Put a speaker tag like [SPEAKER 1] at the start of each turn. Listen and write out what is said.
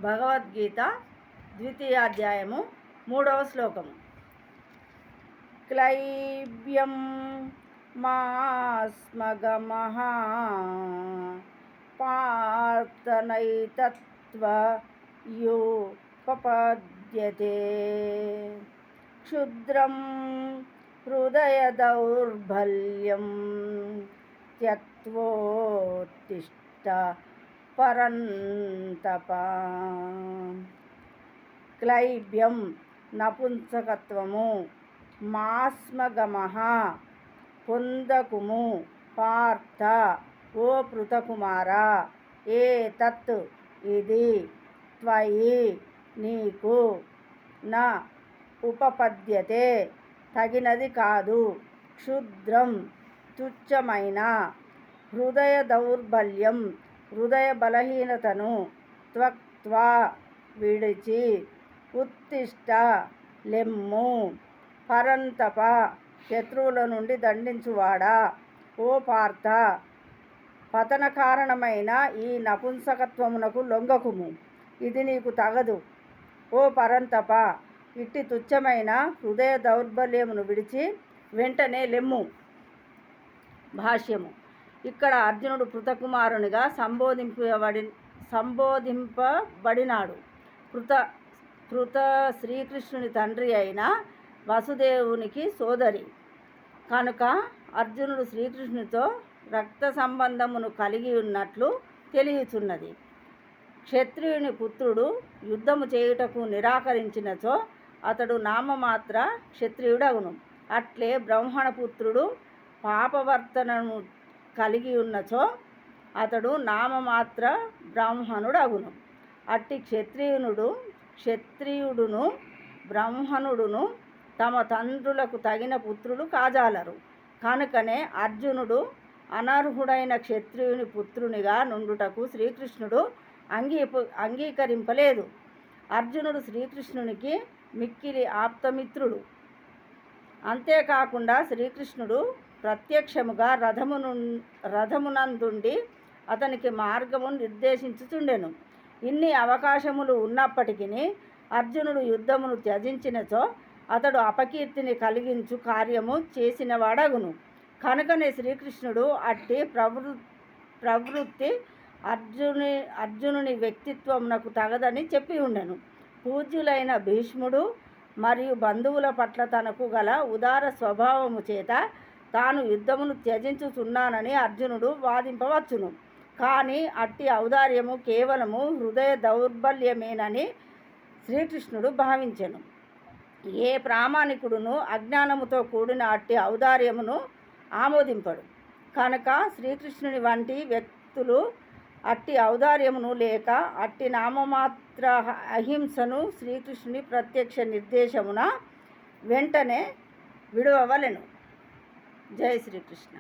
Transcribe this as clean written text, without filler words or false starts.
[SPEAKER 1] భగవద్గీత 2వ అధ్యాయము 3వ శ్లోకము. క్లైబ్యం మాస్మగమః పార్థనైతత్వయోపపద్యతే క్షుద్రం హృదయ దౌర్బల్యం త్యక్త్వోత్తిష్ట పరంతప. క్లైబ్యం నపుంసకత్వము, మాస్మగమః పొందకుము, పార్థ ఓ పృతకుమారా, ఏతత్ ఇది, త్వయి నీకు, న ఉపపద్యతే తగినది కాదు, క్షుద్రం తుచ్చమైన, హృదయ దౌర్బల్యం హృదయ బలహీనతను, త్యక్త్వా విడిచి, ఉత్తిష్ట లెమ్ము, పరంతప శత్రువుల నుండి దండించువాడా, ఓ పార్థ పతన కారణమైన ఈ నపుంసకత్వమునకు లొంగకుము, ఇది నీకు తగదు. ఓ పరంతప ఇట్టి తుచ్చమైన హృదయ దౌర్బల్యమును విడిచి వెంటనే లెమ్ము. భాష్యము. ఇక్కడ అర్జునుడు పృతకుమారునిగా సంబోధింపబడినాడు. పృత శ్రీకృష్ణుని తండ్రి అయిన వసుదేవునికి సోదరి కనుక అర్జునుడు శ్రీకృష్ణునితో రక్త సంబంధమును కలిగి ఉన్నట్లు తెలియచున్నది. క్షత్రియుని పుత్రుడు యుద్ధము చేయుటకు నిరాకరించినచో అతడు నామమాత్ర క్షత్రియుడగును. అట్లే బ్రాహ్మణపుత్రుడు పాపవర్తనను కలిగి ఉన్నచో అతడు నామమాత్ర బ్రాహ్మణుడగును. అట్టి క్షత్రియుడును బ్రాహ్మణుడును తమ తండ్రులకు తగిన పుత్రులు కాజాలరు. కనుకనే అర్జునుడు అనర్హుడైన క్షత్రియుని పుత్రునిగా నుండుటకు శ్రీకృష్ణుడు అంగీకరింపలేదు. అర్జునుడు శ్రీకృష్ణునికి మిక్కిలి ఆప్తమిత్రుడు. అంతేకాకుండా శ్రీకృష్ణుడు ప్రత్యక్షముగా రథమునందుండి అతనికి మార్గము నిర్దేశించుచుండెను. ఇన్ని అవకాశములు ఉన్నప్పటికీ అర్జునుడు యుద్ధమును త్యజించినచో అతడు అపకీర్తిని కలిగించు కార్యము చేసినవాడగును. కనుకనే శ్రీకృష్ణుడు అట్టి ప్రవృత్తి అర్జునుని వ్యక్తిత్వమునకు తగదని చెప్పి ఉండెను. పూజ్యులైన భీష్ముడు మరియు బంధువుల పట్ల తనకు గల ఉదార స్వభావము చేత తాను యుద్ధమును త్యజించుచున్నానని అర్జునుడు వాదింపవచ్చును. కానీ అట్టి ఔదార్యము కేవలము హృదయ దౌర్బల్యమేనని శ్రీకృష్ణుడు భావించెను. ఏ ప్రామాణికుడును అజ్ఞానముతో కూడిన అట్టి ఔదార్యమును ఆమోదింపడు. కనుక శ్రీకృష్ణుని వంటి వ్యక్తులు అట్టి ఔదార్యమును లేక అట్టి నామమాత్ర అహింసను శ్రీకృష్ణుని ప్రత్యక్ష నిర్దేశమున వెంటనే విడువవలెను. జై శ్రీకృష్ణ.